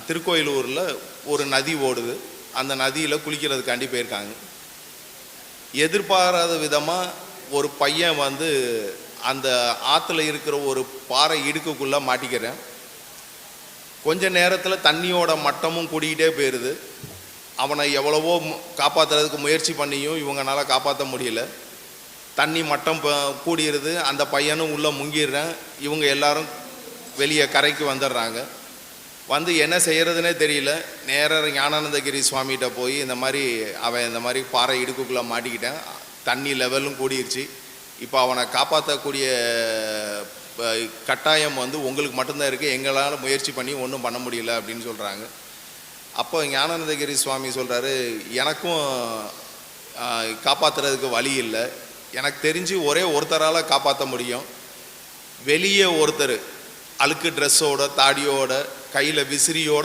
திருக்கோயிலூரில் ஒரு நதி ஓடுது. அந்த நதியில் குளிக்கிறதுக்காண்டி போயிருக்காங்க. எதிர்பாராத விதமாக ஒரு பையன் அந்த ஆற்றுல இருக்கிற ஒரு பாறை இடுக்குக்குள்ளே மாட்டிக்கிறேன். கொஞ்ச நேரத்தில் தண்ணியோட மட்டமும் கூடிக்கிட்டே போயிடுது. அவனை எவ்வளவோ காப்பாற்றுறதுக்கு முயற்சி பண்ணியும் இவங்களால காப்பாற்ற முடியல. தண்ணி மட்டம் கூடிடுது. அந்த பையனும் உள்ளே முங்கிடுறேன். இவங்க எல்லாரும் வெளியே கரைக்கு வந்துடுறாங்க. என்ன செய்கிறதுனே தெரியல. நேராக ஞானானந்தகிரி சுவாமிகிட்ட போய் இந்த மாதிரி பாறை இடுக்குள்ளே மாட்டிக்கிட்டேன். தண்ணி லெவலும் கூடிருச்சு. இப்போ அவனை காப்பாற்றக்கூடிய கட்டாயம் உங்களுக்கு மட்டும்தான் இருக்குது. எங்களால் முயற்சி பண்ணி ஒன்றும் பண்ண முடியல அப்படின்னு சொல்கிறாங்க. அப்போ ஞானானந்தகிரி சுவாமி சொல்கிறாரு, எனக்கும் காப்பாற்றுறதுக்கு வழி இல்லை. எனக்கு தெரிஞ்சு ஒரே ஒருத்தரால் காப்பாற்ற முடியும். வெளியே ஒருத்தர் அழுக்கு ட்ரெஸ்ஸோட தாடியோட கையில் விசிறியோட